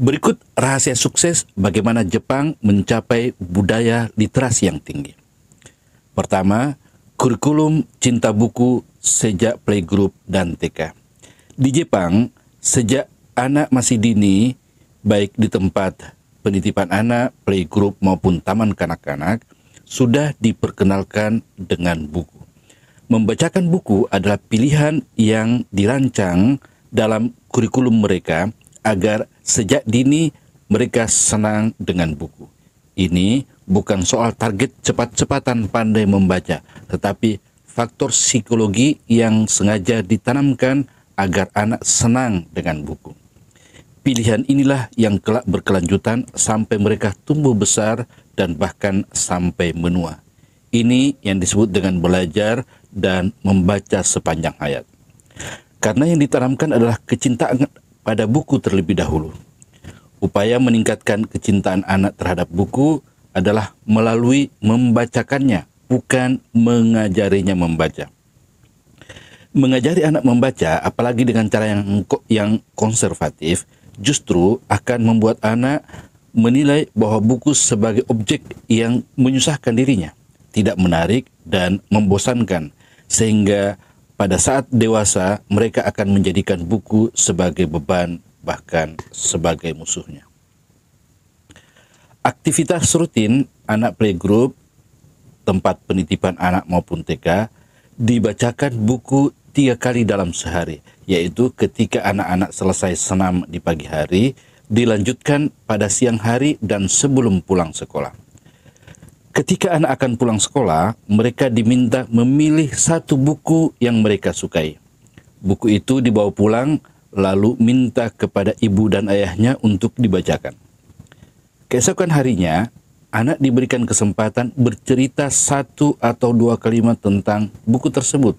Berikut rahasia sukses bagaimana Jepang mencapai budaya literasi yang tinggi. Pertama, kurikulum cinta buku sejak playgroup dan TK. Di Jepang, sejak anak masih dini, baik di tempat penitipan anak, playgroup maupun taman kanak-kanak, sudah diperkenalkan dengan buku. Membacakan buku adalah pilihan yang dirancang dalam kurikulum mereka agar sejak dini mereka senang dengan buku. Ini bukan soal target cepat-cepatan pandai membaca, tetapi faktor psikologi yang sengaja ditanamkan agar anak senang dengan buku. Pilihan inilah yang kelak berkelanjutan sampai mereka tumbuh besar dan bahkan sampai menua. Ini yang disebut dengan belajar dan membaca sepanjang hayat. Karena yang ditanamkan adalah kecintaan pada buku terlebih dahulu. Upaya meningkatkan kecintaan anak terhadap buku adalah melalui membacakannya, bukan mengajarinya membaca. Mengajari anak membaca, apalagi dengan cara yang konservatif, justru akan membuat anak menilai bahwa buku sebagai objek yang menyusahkan dirinya, tidak menarik dan membosankan, sehingga pada saat dewasa mereka akan menjadikan buku sebagai beban, bahkan sebagai musuhnya. Aktivitas rutin anak playgroup, tempat penitipan anak maupun TK, dibacakan buku 3 kali dalam sehari, yaitu ketika anak-anak selesai senam di pagi hari, dilanjutkan pada siang hari dan sebelum pulang sekolah. Ketika anak akan pulang sekolah, mereka diminta memilih satu buku yang mereka sukai. Buku itu dibawa pulang, lalu minta kepada ibu dan ayahnya untuk dibacakan. Keesokan harinya, anak diberikan kesempatan bercerita 1 atau 2 kalimat tentang buku tersebut.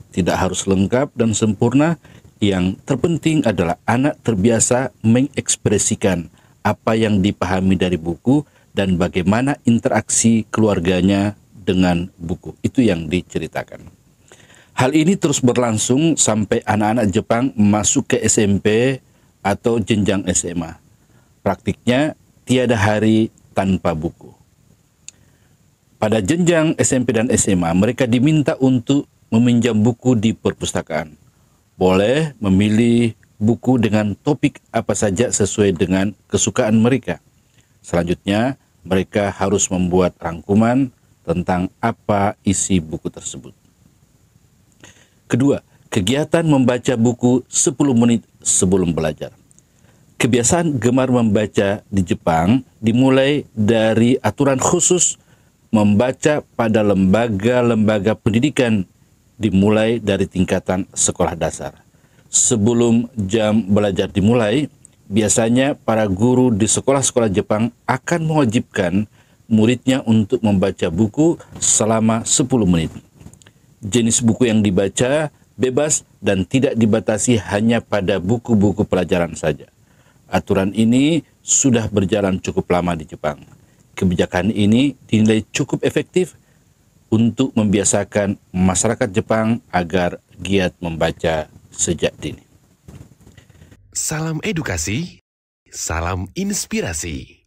Tidak harus lengkap dan sempurna, yang terpenting adalah anak terbiasa mengekspresikan apa yang dipahami dari buku dan bagaimana interaksi keluarganya dengan buku. Itu yang diceritakan. Hal ini terus berlangsung sampai anak-anak Jepang masuk ke SMP atau jenjang SMA. Praktiknya tiada hari tanpa buku. Pada jenjang SMP dan SMA, mereka diminta untuk meminjam buku di perpustakaan. Boleh memilih buku dengan topik apa saja sesuai dengan kesukaan mereka. Selanjutnya, mereka harus membuat rangkuman tentang apa isi buku tersebut. Kedua, kegiatan membaca buku 10 menit sebelum belajar. Kebiasaan gemar membaca di Jepang dimulai dari aturan khusus membaca pada lembaga-lembaga pendidikan, dimulai dari tingkatan sekolah dasar. Sebelum jam belajar dimulai, biasanya para guru di sekolah-sekolah Jepang akan mewajibkan muridnya untuk membaca buku selama 10 menit. Jenis buku yang dibaca bebas dan tidak dibatasi hanya pada buku-buku pelajaran saja. Aturan ini sudah berjalan cukup lama di Jepang. Kebijakan ini dinilai cukup efektif untuk membiasakan masyarakat Jepang agar giat membaca sejak dini. Salam edukasi, salam inspirasi.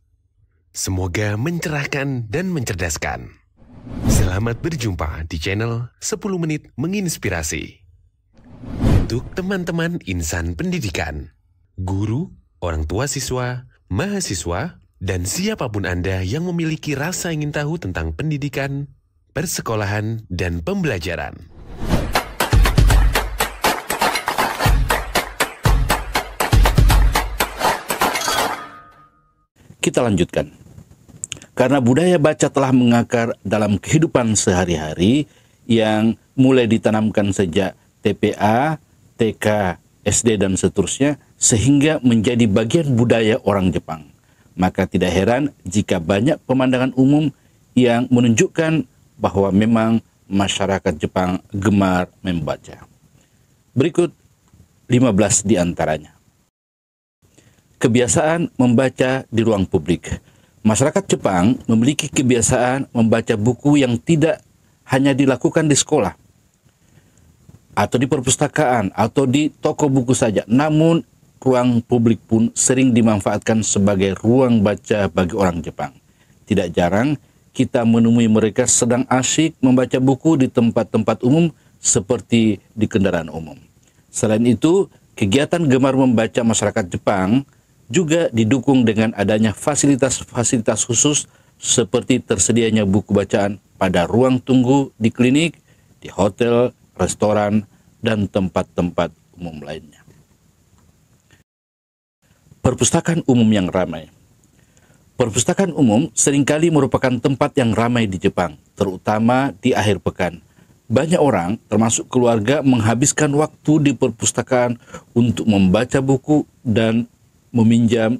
Semoga mencerahkan dan mencerdaskan. Selamat berjumpa di channel 10 Menit Menginspirasi. Untuk teman-teman insan pendidikan, guru, orang tua siswa, mahasiswa, dan siapapun Anda yang memiliki rasa ingin tahu tentang pendidikan, persekolahan, dan pembelajaran. Kita lanjutkan. Karena budaya baca telah mengakar dalam kehidupan sehari-hari yang mulai ditanamkan sejak TPA, TK, SD, dan seterusnya, sehingga menjadi bagian budaya orang Jepang. Maka tidak heran jika banyak pemandangan umum yang menunjukkan bahwa memang masyarakat Jepang gemar membaca. Berikut 15 di antaranya. Kebiasaan membaca di ruang publik. Masyarakat Jepang memiliki kebiasaan membaca buku yang tidak hanya dilakukan di sekolah atau di perpustakaan atau di toko buku saja, namun ruang publik pun sering dimanfaatkan sebagai ruang baca bagi orang Jepang. Tidak jarang kita menemui mereka sedang asyik membaca buku di tempat-tempat umum seperti di kendaraan umum. Selain itu, kegiatan gemar membaca masyarakat Jepang juga didukung dengan adanya fasilitas-fasilitas khusus seperti tersedianya buku bacaan pada ruang tunggu di klinik, di hotel, restoran, dan tempat-tempat umum lainnya. Perpustakaan umum yang ramai. Perpustakaan umum seringkali merupakan tempat yang ramai di Jepang, terutama di akhir pekan. Banyak orang, termasuk keluarga, menghabiskan waktu di perpustakaan untuk membaca buku dan meminjam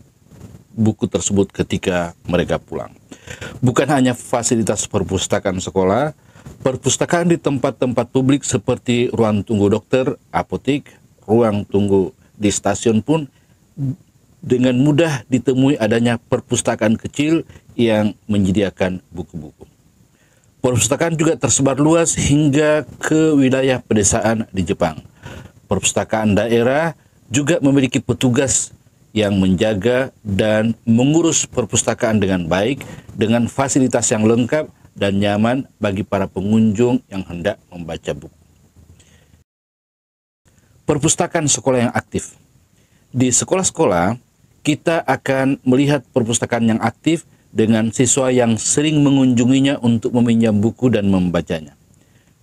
buku tersebut ketika mereka pulang. Bukan hanya fasilitas perpustakaan sekolah, perpustakaan di tempat-tempat publik seperti ruang tunggu dokter, apotek, ruang tunggu di stasiun pun dengan mudah ditemui adanya perpustakaan kecil yang menyediakan buku-buku. Perpustakaan juga tersebar luas hingga ke wilayah pedesaan di Jepang. Perpustakaan daerah juga memiliki petugas yang menjaga dan mengurus perpustakaan dengan baik, dengan fasilitas yang lengkap dan nyaman bagi para pengunjung yang hendak membaca buku. Perpustakaan sekolah yang aktif. Di sekolah-sekolah, kita akan melihat perpustakaan yang aktif dengan siswa yang sering mengunjunginya untuk meminjam buku dan membacanya.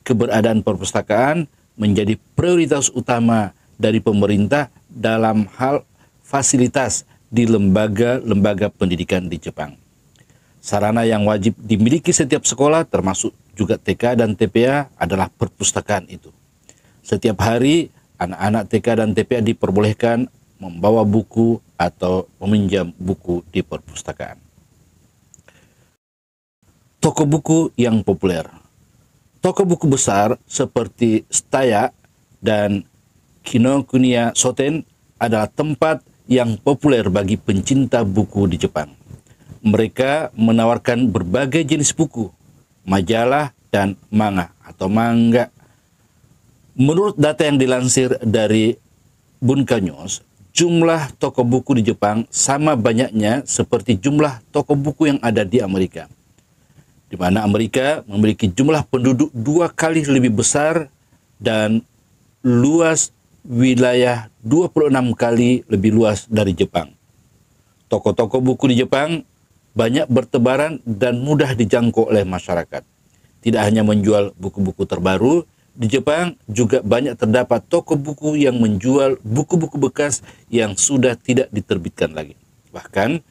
Keberadaan perpustakaan menjadi prioritas utama dari pemerintah dalam hal fasilitas di lembaga-lembaga pendidikan di Jepang. Sarana yang wajib dimiliki setiap sekolah, termasuk juga TK dan TPA, adalah perpustakaan itu. Setiap hari, anak-anak TK dan TPA diperbolehkan membawa buku atau meminjam buku di perpustakaan. Toko buku yang populer. Toko buku besar seperti Tsutaya dan Kinokuniya Shoten adalah tempat yang populer bagi pencinta buku di Jepang. Mereka menawarkan berbagai jenis buku, majalah, dan manga atau manga. Menurut data yang dilansir dari Bunka News, jumlah toko buku di Jepang sama banyaknya seperti jumlah toko buku yang ada di Amerika, di mana Amerika memiliki jumlah penduduk 2 kali lebih besar dan luas wilayah 26 kali lebih luas dari Jepang. Toko-toko buku di Jepang banyak bertebaran dan mudah dijangkau oleh masyarakat. Tidak hanya menjual buku-buku terbaru, di Jepang juga banyak terdapat toko buku yang menjual buku-buku bekas yang sudah tidak diterbitkan lagi. Bahkan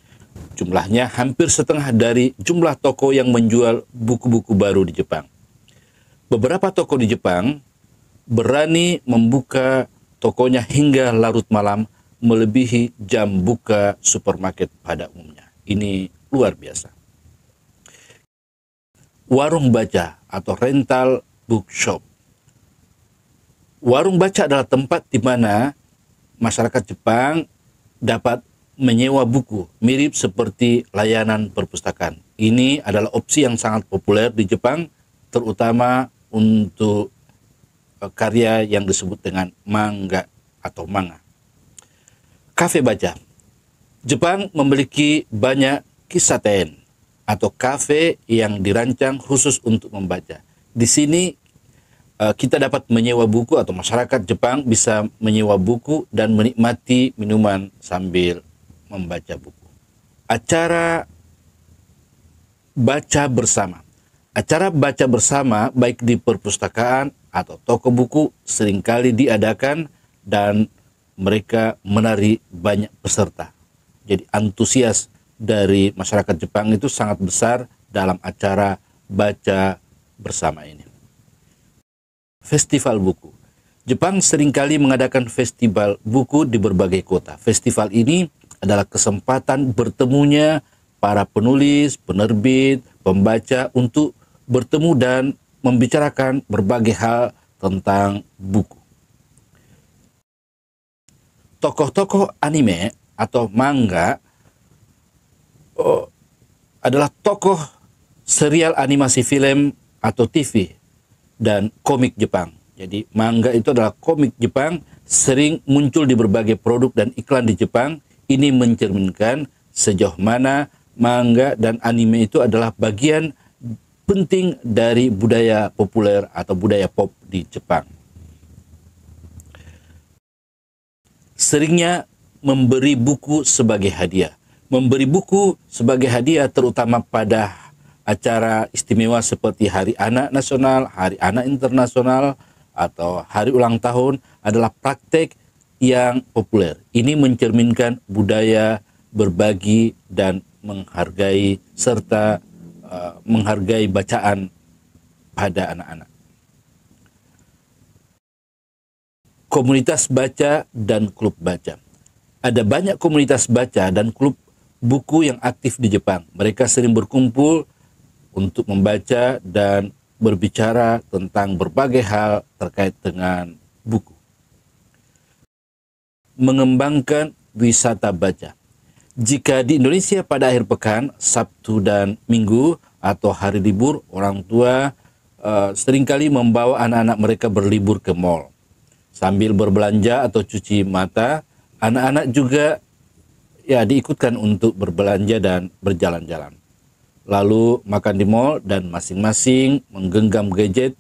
jumlahnya hampir setengah dari jumlah toko yang menjual buku-buku baru di Jepang. Beberapa toko di Jepang berani membuka tokonya hingga larut malam, melebihi jam buka supermarket pada umumnya. Ini luar biasa. Warung baca atau rental bookshop. Warung baca adalah tempat di mana masyarakat Jepang dapat menyewa buku, mirip seperti layanan perpustakaan. Ini adalah opsi yang sangat populer di Jepang, terutama untuk karya yang disebut dengan manga atau manga. Kafe baca. Jepang memiliki banyak kisaten atau kafe yang dirancang khusus untuk membaca. Di sini kita dapat menyewa buku atau masyarakat Jepang bisa menyewa buku dan menikmati minuman sambil membaca buku. Acara baca bersama. Acara baca bersama baik di perpustakaan atau toko buku seringkali diadakan dan mereka menarik banyak peserta. Jadi antusias dari masyarakat Jepang itu sangat besar dalam acara baca bersama ini. Festival buku. Jepang seringkali mengadakan festival buku di berbagai kota. Festival ini adalah kesempatan bertemunya para penulis, penerbit, pembaca untuk bertemu dan membicarakan berbagai hal tentang buku. Tokoh-tokoh anime atau manga adalah tokoh serial animasi film atau TV dan komik Jepang. Jadi manga itu adalah komik Jepang, sering muncul di berbagai produk dan iklan di Jepang. Ini mencerminkan sejauh mana manga dan anime itu adalah bagian penting dari budaya populer atau budaya pop di Jepang. Seringnya memberi buku sebagai hadiah. Memberi buku sebagai hadiah terutama pada acara istimewa seperti Hari Anak Nasional, Hari Anak Internasional, atau Hari Ulang Tahun adalah praktek yang populer. Ini mencerminkan budaya berbagi dan menghargai serta menghargai bacaan pada anak-anak. Komunitas baca dan klub baca. Ada banyak komunitas baca dan klub buku yang aktif di Jepang. Mereka sering berkumpul untuk membaca dan berbicara tentang berbagai hal terkait dengan buku. Mengembangkan wisata baca. Jika di Indonesia pada akhir pekan, Sabtu dan Minggu atau hari libur, orang tua seringkali membawa anak-anak mereka berlibur ke mal. Sambil berbelanja atau cuci mata, anak-anak juga diikutkan untuk berbelanja dan berjalan-jalan. Lalu makan di mal dan masing-masing menggenggam gadget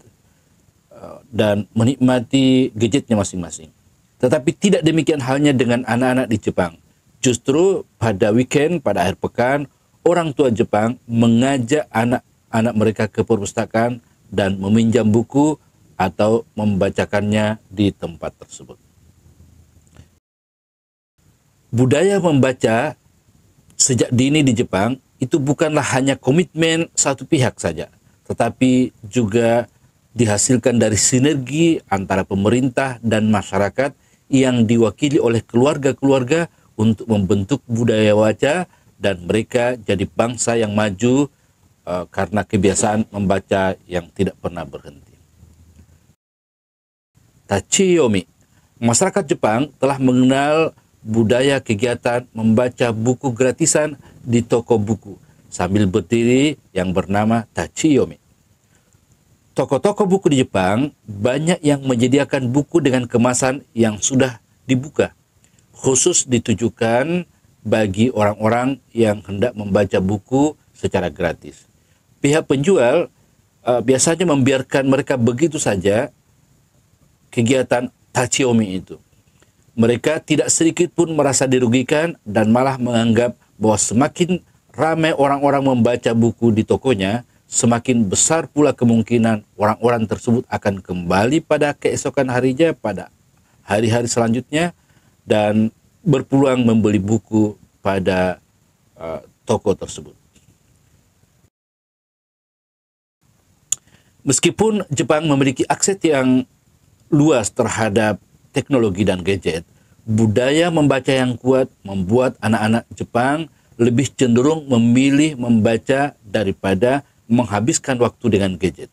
dan menikmati gadgetnya masing-masing. Tetapi tidak demikian halnya dengan anak-anak di Jepang. Justru pada weekend, pada akhir pekan, orang tua Jepang mengajak anak-anak mereka ke perpustakaan dan meminjam buku atau membacakannya di tempat tersebut. Budaya membaca sejak dini di Jepang itu bukanlah hanya komitmen satu pihak saja, tetapi juga dihasilkan dari sinergi antara pemerintah dan masyarakat yang diwakili oleh keluarga-keluarga untuk membentuk budaya baca dan mereka jadi bangsa yang maju karena kebiasaan membaca yang tidak pernah berhenti. Tachiyomi. Masyarakat Jepang telah mengenal budaya kegiatan membaca buku gratisan di toko buku sambil berdiri yang bernama Tachiyomi. Toko-toko buku di Jepang banyak yang menyediakan buku dengan kemasan yang sudah dibuka, khusus ditujukan bagi orang-orang yang hendak membaca buku secara gratis. Pihak penjual biasanya membiarkan mereka begitu saja kegiatan Tachiyomi itu. Mereka tidak sedikit pun merasa dirugikan dan malah menganggap bahwa semakin ramai orang-orang membaca buku di tokonya, semakin besar pula kemungkinan orang-orang tersebut akan kembali pada keesokan harinya, pada hari-hari selanjutnya, dan berpeluang membeli buku pada toko tersebut. Meskipun Jepang memiliki akses yang luas terhadap teknologi dan gadget, budaya membaca yang kuat membuat anak-anak Jepang lebih cenderung memilih membaca daripada menghabiskan waktu dengan gadget.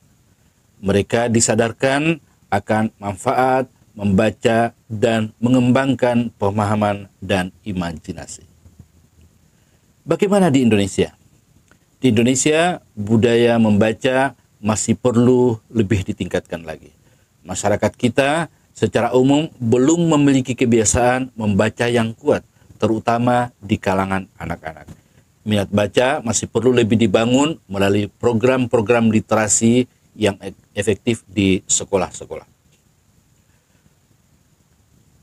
Mereka disadarkan akan manfaat membaca dan mengembangkan pemahaman dan imajinasi. Bagaimana di Indonesia? Di Indonesia, budaya membaca masih perlu lebih ditingkatkan lagi. Masyarakat kita secara umum belum memiliki kebiasaan membaca yang kuat, terutama di kalangan anak-anak. Minat baca masih perlu lebih dibangun melalui program-program literasi yang efektif di sekolah-sekolah.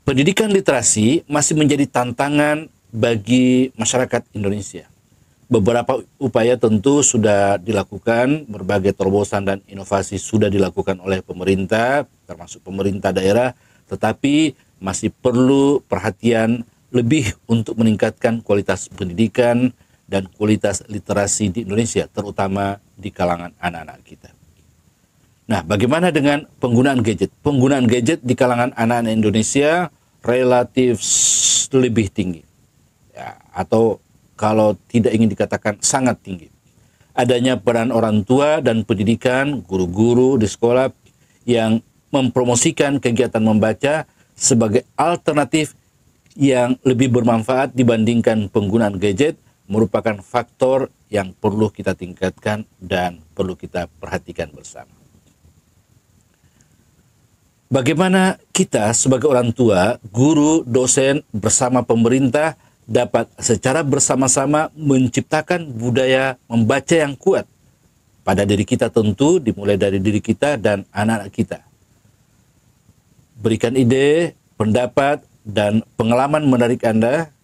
Pendidikan literasi masih menjadi tantangan bagi masyarakat Indonesia. Beberapa upaya tentu sudah dilakukan, berbagai terobosan dan inovasi sudah dilakukan oleh pemerintah, termasuk pemerintah daerah, tetapi masih perlu perhatian lebih untuk meningkatkan kualitas pendidikan dan kualitas literasi di Indonesia, terutama di kalangan anak-anak kita. Nah, bagaimana dengan penggunaan gadget? Penggunaan gadget di kalangan anak-anak Indonesia relatif lebih tinggi, ya, atau kalau tidak ingin dikatakan sangat tinggi. Adanya peran orang tua dan pendidikan, guru-guru di sekolah yang mempromosikan kegiatan membaca sebagai alternatif yang lebih bermanfaat dibandingkan penggunaan gadget merupakan faktor yang perlu kita tingkatkan dan perlu kita perhatikan bersama. Bagaimana kita sebagai orang tua, guru, dosen bersama pemerintah dapat secara bersama-sama menciptakan budaya membaca yang kuat pada diri kita, tentu dimulai dari diri kita dan anak-anak kita. Berikan ide, pendapat, dan pengalaman menarik Anda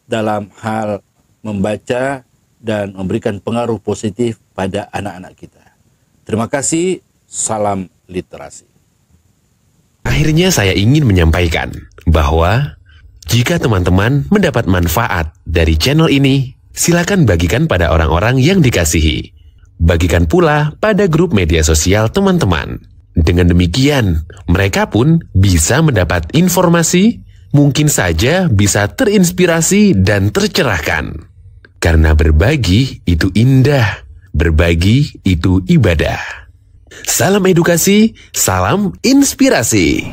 dalam hal membaca dan memberikan pengaruh positif pada anak-anak kita. Terima kasih, salam literasi. Akhirnya saya ingin menyampaikan bahwa jika teman-teman mendapat manfaat dari channel ini, silakan bagikan pada orang-orang yang dikasihi. Bagikan pula pada grup media sosial teman-teman. Dengan demikian, mereka pun bisa mendapat informasi, mungkin saja bisa terinspirasi dan tercerahkan. Karena berbagi itu indah, berbagi itu ibadah. Salam edukasi, salam inspirasi.